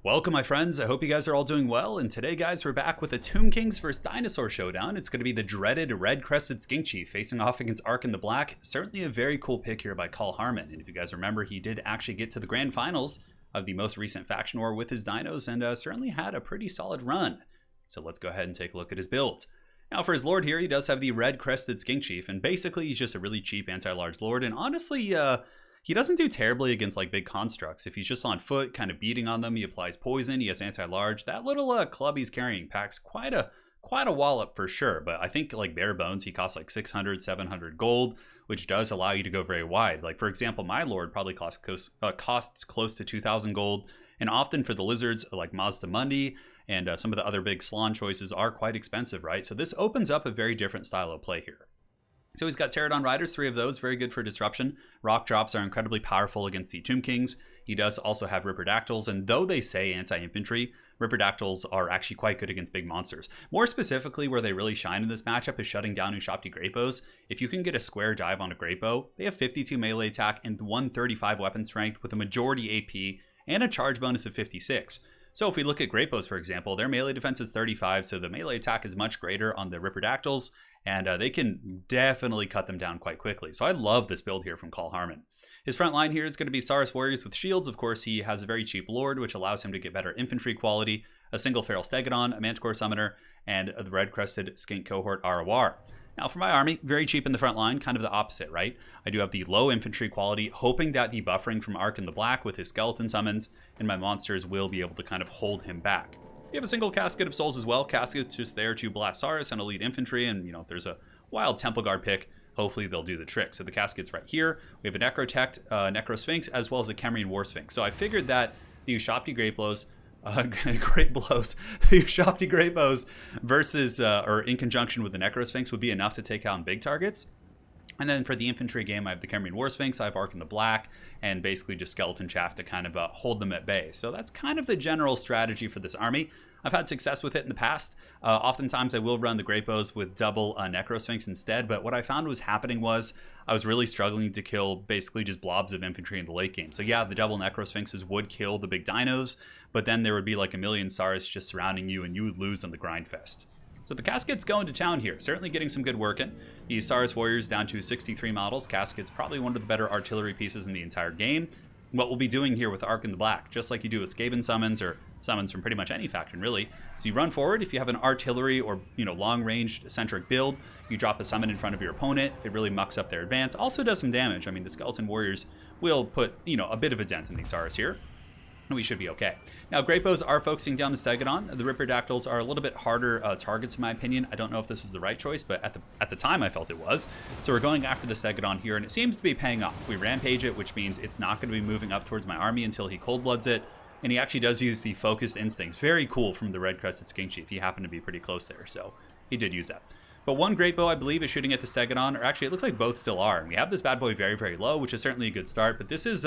Welcome, my friends. I hope you guys are all doing well. And today, guys, we're back with the Tomb Kings vs. Dinosaur Showdown. It's going to be the dreaded red-crested skink chief facing off against Ark in the Black. Certainly a very cool pick here by Call Harmon. And if you guys remember, he did actually get to the grand finals of the most recent faction war with his dinos and certainly had a pretty solid run. So let's go ahead and take a look at his build. Now, for his lord here, he does have the red-crested skink chief. And basically, he's just a really cheap anti-large lord. And honestly, he doesn't do terribly against like big constructs. If he's just on foot, kind of beating on them, he applies poison, he has anti-large. That little club he's carrying packs quite a wallop for sure. But I think like bare bones, he costs like 600, 700 gold, which does allow you to go very wide. Like for example, my lord probably costs close to 2,000 gold. And often for the lizards like Mazda Mundi and some of the other big salon choices are quite expensive, right? So this opens up a very different style of play here. So he's got Pterodon Riders, 3 of those, very good for disruption. Rock drops are incredibly powerful against the Tomb Kings. He does also have Ripperdactyls, and though they say anti-infantry, Ripperdactyls are actually quite good against big monsters. More specifically, where they really shine in this matchup is shutting down Ushopti Great Bows. If you can get a square dive on a Great Bow, they have 52 melee attack and 135 weapon strength with a majority AP and a charge bonus of 56. So if we look at Great Bows, for example, their melee defense is 35, so the melee attack is much greater on the Ripperdactyls, and they can definitely cut them down quite quickly. So I love this build here from Call Harmon. His front line here is going to be Saurus Warriors with shields. Of course, he has a very cheap Lord, which allows him to get better infantry quality, a single Feral Stegodon, a Manticore Summoner, and the Red-Crested Skink Cohort ROR. Now for my army, very cheap in the front line, kind of the opposite, right? I do have the low infantry quality, hoping that the buffering from Ark in the Black with his skeleton summons and my monsters will be able to kind of hold him back. We have a single Casket of Souls as well. Casket's just there to blast Saurus and elite infantry, and if there's a wild Temple Guard pick, hopefully they'll do the trick. So the Casket's right here. We have a Necrotect, Necro Sphinx, as well as a Kemrian War Sphinx. So I figured that the Ushopti Great Bows, the Ushopti Great Bows versus, or in conjunction with the Necro Sphinx would be enough to take out big targets. And then for the infantry game, I have the Kemrian War Sphinx, I have Ark in the Black, and basically just Skeleton Chaff to kind of hold them at bay. So that's kind of the general strategy for this army. I've had success with it in the past. Oftentimes I will run the Great Bows with double Necro Sphinx instead, but what I found was happening was I was really struggling to kill basically just blobs of infantry in the late game. So yeah, the double Necro Sphinxes would kill the big dinos, but then there would be like a million Saurus just surrounding you and you would lose on the grind fest. So the Casket's going to town here, certainly getting some good work in. The Saurus Warriors down to 63 models. Casket's probably one of the better artillery pieces in the entire game. What we'll be doing here with Ark in the Black, just like you do with Skaven summons or summons from pretty much any faction really, is you run forward. If you have an artillery or long-range centric build, you drop a summon in front of your opponent. It really mucks up their advance. Also does some damage. I mean, the Skeleton Warriors will put a bit of a dent in these Saurus here. We should be okay. Now, Great Bows are focusing down the Stegodon. The Ripperdactyls are a little bit harder targets in my opinion. I don't know if this is the right choice, but at the time I felt it was. So we're going after the Stegodon here, and it seems to be paying off. We rampage it, which means it's not going to be moving up towards my army until he cold bloods it. And he actually does use the Focused Instincts. Very cool from the Red-Crested Skink Chief. He happened to be pretty close there, so he did use that. But one Great Bow, I believe, is shooting at the Stegodon, or actually it looks like both still are. And we have this bad boy very, very low, which is certainly a good start, but this is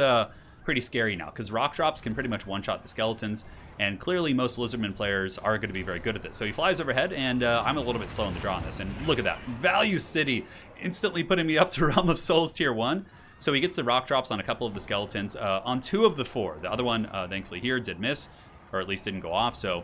pretty scary now, because rock drops can pretty much one-shot the skeletons, and clearly most Lizardmen players are going to be very good at this. So he flies overhead, and I'm a little bit slow in the draw on this, and look at that. Value City, instantly putting me up to Realm of Souls Tier 1. So he gets the rock drops on a couple of the skeletons, on 2 of the 4. The other one, thankfully here, did miss, or at least didn't go off, so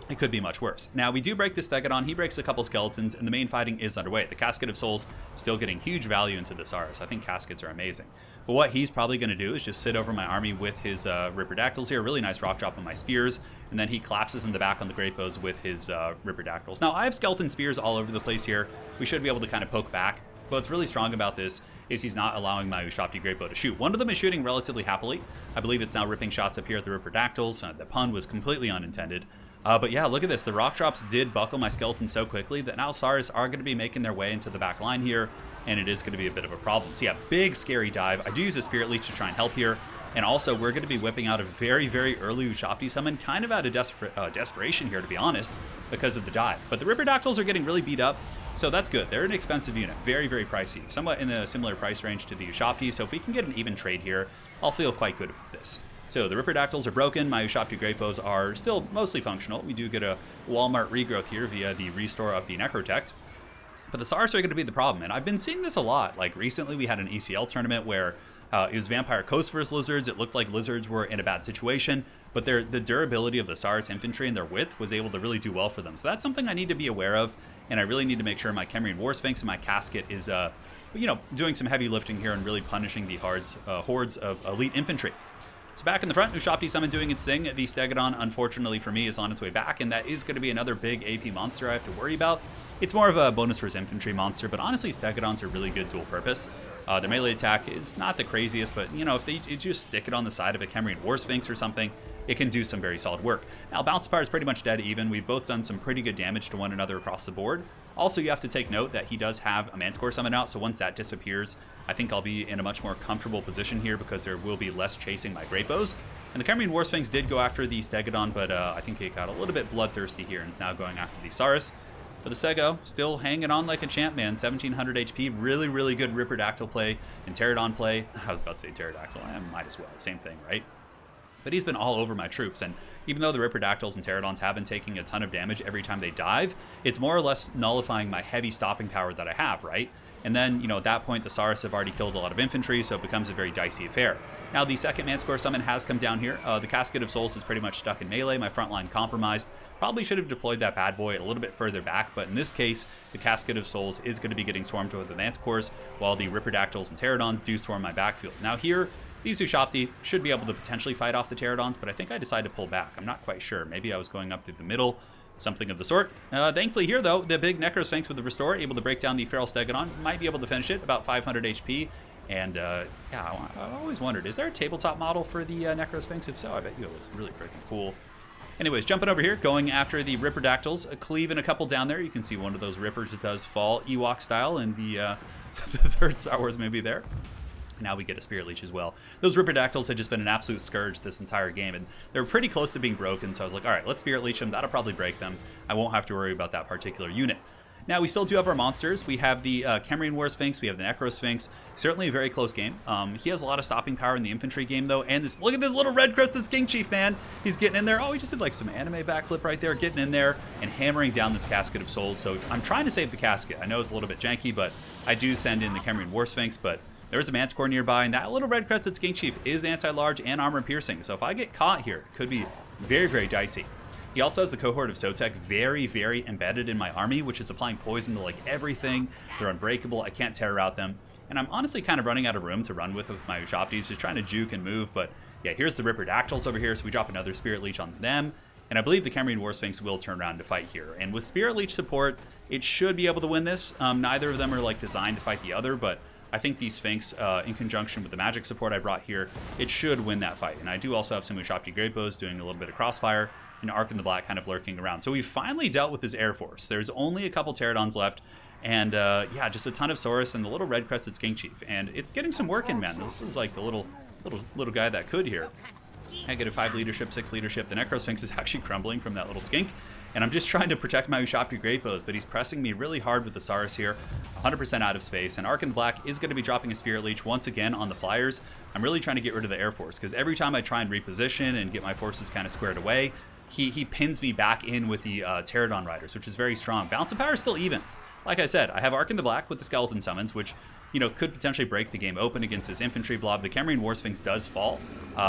it could be much worse. Now, we do break the Stegodon, he breaks a couple skeletons, and the main fighting is underway. The Casket of Souls still getting huge value into the Saurus. I think Caskets are amazing. But what he's probably going to do is just sit over my army with his Ripperdactyls here. Really nice rock drop on my spears. And then he collapses in the back on the Great Bows with his Ripperdactyls. Now, I have skeleton spears all over the place here. We should be able to kind of poke back. But what's really strong about this is he's not allowing my Ushopti Great Bow to shoot. One of them is shooting relatively happily. I believe it's now ripping shots up here at the Ripperdactyls. The pun was completely unintended. But yeah, look at this. The rock drops did buckle my skeleton so quickly that now Saurus are going to be making their way into the back line here, and it is going to be a bit of a problem. So yeah, big scary dive. I do use a Spirit Leech to try and help here, and also we're going to be whipping out a very, very early Ushopti summon, kind of out of desperation here, to be honest, because of the dive. But the Ripperdactyls are getting really beat up, so that's good. They're an expensive unit, very, very pricey, somewhat in a similar price range to the Ushopti, so if we can get an even trade here, I'll feel quite good about this. So the Ripperdactyls are broken. My Ushopti Great Bows are still mostly functional. We do get a Walmart regrowth here via the restore of the Necrotect. But the Saurus are going to be the problem, and I've been seeing this a lot. Like recently we had an ECL tournament where it was Vampire Coast versus Lizards. It looked like Lizards were in a bad situation, but the durability of the Saurus infantry and their width was able to really do well for them. So that's something I need to be aware of, and I really need to make sure my Khemrian War Sphinx and my Casket is, doing some heavy lifting here and really punishing the hordes of elite infantry. So back in the front, Ushabti Summon doing its thing. The Stegodon, unfortunately for me, is on its way back, and that is going to be another big AP monster I have to worry about. It's more of a bonus for his infantry monster, but honestly, Stegodons are really good dual purpose. Their melee attack is not the craziest, but if they just stick it on the side of a Khemrian War Sphinx or something, it can do some very solid work. Now, Bounce-Power is pretty much dead even. We've both done some pretty good damage to one another across the board. Also, you have to take note that he does have a Manticore summon out, so once that disappears, I think I'll be in a much more comfortable position here because there will be less chasing my Great Bows. And the Khemrian War Sphinx did go after the Stegodon, but I think it got a little bit bloodthirsty here and is now going after the Saurus. But the Stego still hanging on like a champ, man. 1700 HP, really, really good Ripperdactyl play and Pterodon play. I was about to say Pterodactyl, I might as well, same thing, right? But he's been all over my troops, and even though the Ripperdactyls and Pterodons have been taking a ton of damage every time they dive, it's more or less nullifying my heavy stopping power that I have, right? And then, at that point, the Saurus have already killed a lot of infantry, so it becomes a very dicey affair. Now, the second Manticore summon has come down here. The Casket of Souls is pretty much stuck in melee. My front line compromised. Probably should have deployed that bad boy a little bit further back, but in this case, the Casket of Souls is going to be getting swarmed with the Manticores, while the Ripperdactyls and Pterodons do swarm my backfield. Now here, these Ushabti should be able to potentially fight off the Pterodons, but I think I decided to pull back. I'm not quite sure. Maybe I was going up through the middle, something of the sort. Thankfully here, though, the big Necrosphinx with the Restore, able to break down the Feral Stegodon, might be able to finish it, about 500 HP. And, I always wondered, is there a tabletop model for the Necrosphinx? If so, I bet you it looks really freaking cool. Anyways, jumping over here, going after the Ripperdactyls, cleaving a couple down there. You can see one of those Rippers does fall Ewok style in the, the third Star Wars movie there. Now we get a Spirit Leech as well. Those Ripperdactyls had just been an absolute scourge this entire game, and they were pretty close to being broken, so I was like, alright, let's Spirit Leech them. That'll probably break them. I won't have to worry about that particular unit. Now, we still do have our monsters. We have the Khemrian War Sphinx. We have the Necro Sphinx. Certainly a very close game. He has a lot of stopping power in the infantry game, though. And look at this little red-crested Skink Chief, man. He's getting in there. Oh, he just did like some anime backflip right there. Getting in there and hammering down this Casket of Souls. So I'm trying to save the Casket. I know it's a little bit janky, but I do send in the Khemrian War Sphinx. But there's a Manticore nearby, and that little red-crested Skink Chief is anti-large and armor-piercing. So if I get caught here, it could be very, very dicey. He also has the cohort of Sotek very, very embedded in my army, which is applying poison to like everything. They're unbreakable. I can't terror out them. And I'm honestly kind of running out of room to run with my Ushabtis, just trying to juke and move. But yeah, here's the Ripperdactyls over here, so we drop another Spirit Leech on them. And I believe the Khemrian War Sphinx will turn around to fight here. And with Spirit Leech support, it should be able to win this. Neither of them are like designed to fight the other, but I think the Sphinx, in conjunction with the magic support I brought here, it should win that fight. And I do also have some Ushabti Great Bows doing a little bit of crossfire, and Ark in the Black kind of lurking around. So we finally dealt with his Air Force. There's only a couple Pterodons left, and yeah, just a ton of Saurus and the little red-crested Skink Chief. And it's getting some work in, man. This is like the little guy that could here. -5 leadership, 6 leadership. The Necrosphinx is actually crumbling from that little skink. And I'm just trying to protect my Ushabti Great Bows, but he's pressing me really hard with the Saurus here. 100% out of space. And Ark in the Black is going to be dropping a Spirit Leech once again on the Flyers. I'm really trying to get rid of the Air Force, because every time I try and reposition and get my forces kind of squared away, he pins me back in with the Pterodon Riders, which is very strong. Balance of power is still even. Like I said, I have Ark in the Black with the Skeleton Summons, which, you know, could potentially break the game open against his infantry blob. The Khemrian War Sphinx does fall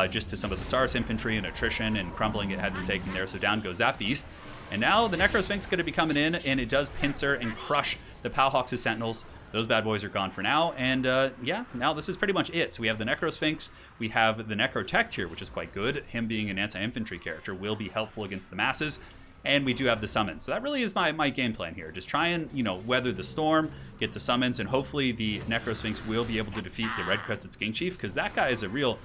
just to some of the Saurus infantry and attrition and crumbling it had been taken there, so down goes that beast. And now the Necrosphinx is going to be coming in, and it does pincer and crush the Powhawks' Sentinels. Those bad boys are gone for now, and yeah, now this is pretty much it. So we have the Necrosphinx, we have the Necrotect here, which is quite good. Him being an anti-infantry character will be helpful against the masses, and we do have the summons. So that really is my game plan here. Just try and, you know, weather the storm, get the summons, and hopefully the Necrosphinx will be able to defeat the Red-Crested Skink Chief, because that guy is a real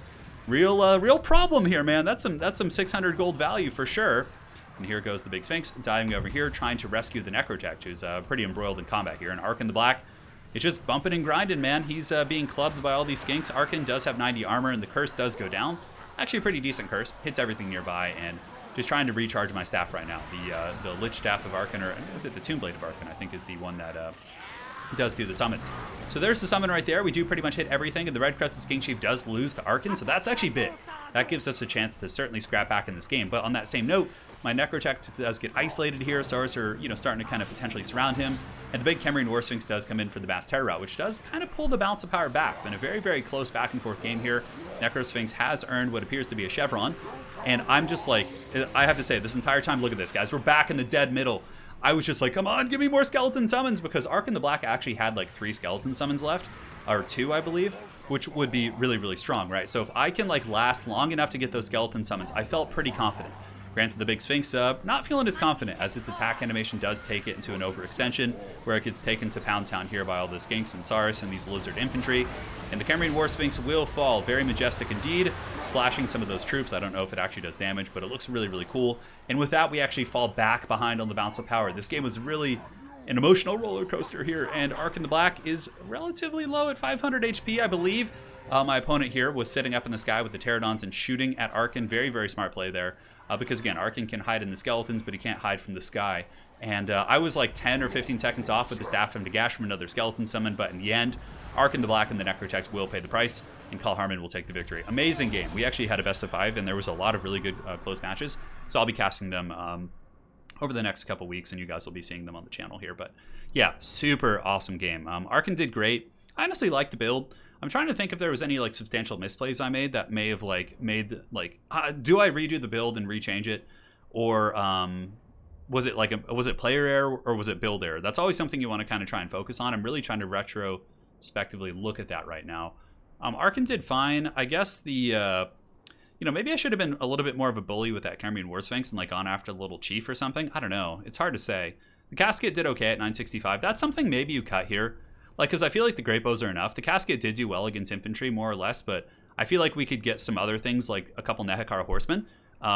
problem here, man. That's some 600 gold value for sure. And here goes the big Sphinx diving over here, trying to rescue the Necrotect, who's pretty embroiled in combat here. And Ark in the Black, it's just bumping and grinding, man. He's being clubbed by all these skinks. Arkin does have 90 armor, and the curse does go down. Actually, a pretty decent curse. Hits everything nearby, and just trying to recharge my staff right now. The Lich Staff of Arkin, or is it the Tomb Blade of Arkin, I think is the one that does do the summons. So there's the summon right there. We do pretty much hit everything, and the Red-Crested Skink Chief does lose to Arkin, so that's actually big. That gives us a chance to certainly scrap back in this game. But on that same note, my Necrotect does get isolated here. Saurus are, you know, starting to kind of potentially surround him. And the big Khemrian War Sphinx does come in for the Mass Terror route, which does kind of pull the balance of power back. Been a very, very close back and forth game here. Necrosphinx has earned what appears to be a Chevron. And I'm just like, I have to say, this entire time, look at this, guys. We're back in the dead middle. I was just like, come on, give me more skeleton summons, because Ark in the Black actually had like 3 skeleton summons left, or 2, I believe, which would be really, really strong, right? So if I can like last long enough to get those skeleton summons, I felt pretty confident. Granted, the big Sphinx not feeling as confident, as its attack animation does take it into an overextension, where it gets taken to Pound Town here by all the Skinks and Saurus and these lizard infantry. And the Camarine War Sphinx will fall. Very majestic indeed, splashing some of those troops. I don't know if it actually does damage, but it looks really, really cool. And with that, we actually fall back behind on the bounce of power. This game was really an emotional roller coaster here, and Ark in the Black is relatively low at 500 HP, I believe. My opponent here was sitting up in the sky with the Pterodons and shooting at Arkin. Very, very smart play there. Because again, Arkin can hide in the skeletons, but he can't hide from the sky. And I was like 10 or 15 seconds off with the Staff of Nagash from another skeleton summon, but in the end, Ark in the Black and the Necrotech will pay the price, and Call Harmon will take the victory. Amazing game. We actually had a best of 5, and there was a lot of really good close matches. So I'll be casting them over the next couple weeks, and you guys will be seeing them on the channel here. But yeah, super awesome game. Arkin did great. I honestly liked the build. I'm trying to think if there was any like substantial misplays I made that may have like made like do I redo the build and rechange it, or was it like was it player error or was it build error? That's always something you want to kind of try and focus on. I'm really trying to retrospectively look at that right now. Arkin did fine. I guess the you know, maybe I should have been a little bit more of a bully with that Camarine War Sphinx and like gone after the little chief or something. I don't know. It's hard to say. The casket did okay at 965. That's something maybe you cut here. Like, because I feel like the great bows are enough. The casket did do well against infantry, more or less, but I feel like we could get some other things, like a couple Nehekar horsemen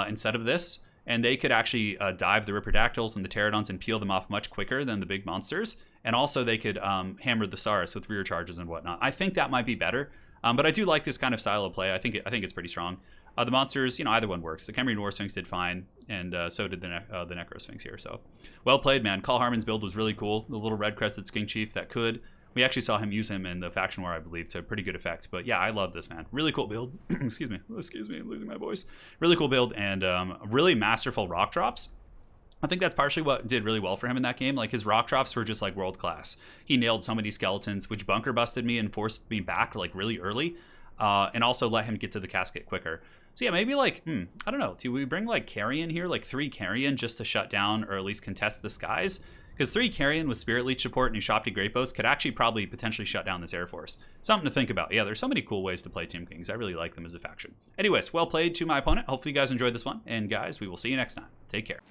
instead of this, and they could actually dive the Ripperdactyls and the Pterodons and peel them off much quicker than the big monsters, and also they could hammer the Saurus with rear charges and whatnot. I think that might be better, but I do like this kind of style of play. I think it's pretty strong. The monsters, you know, either one works. The Camarine War Sphinx did fine, and so did the Necro Sphinx here. So, well played, man. Call Harmon's build was really cool. The little red-crested Skink Chief that could... We actually saw him use him in the faction war, I believe, to pretty good effect. But yeah, I love this, man. Really cool build. Excuse me, I'm losing my voice. Really cool build, and really masterful rock drops. I think that's partially what did really well for him in that game. Like, his rock drops were just like world class. He nailed so many skeletons, which bunker busted me and forced me back like really early, and also let him get to the casket quicker. So yeah, maybe like, I don't know. Do we bring like Carrion here, like 3 Carrion just to shut down or at least contest the skies? Because 3 Carrion with Spirit Leech support and Ushopti Great Bows could actually probably potentially shut down this Air Force. Something to think about. Yeah, there's so many cool ways to play Tomb Kings. I really like them as a faction. Anyways, well played to my opponent. Hopefully you guys enjoyed this one. And guys, we will see you next time. Take care.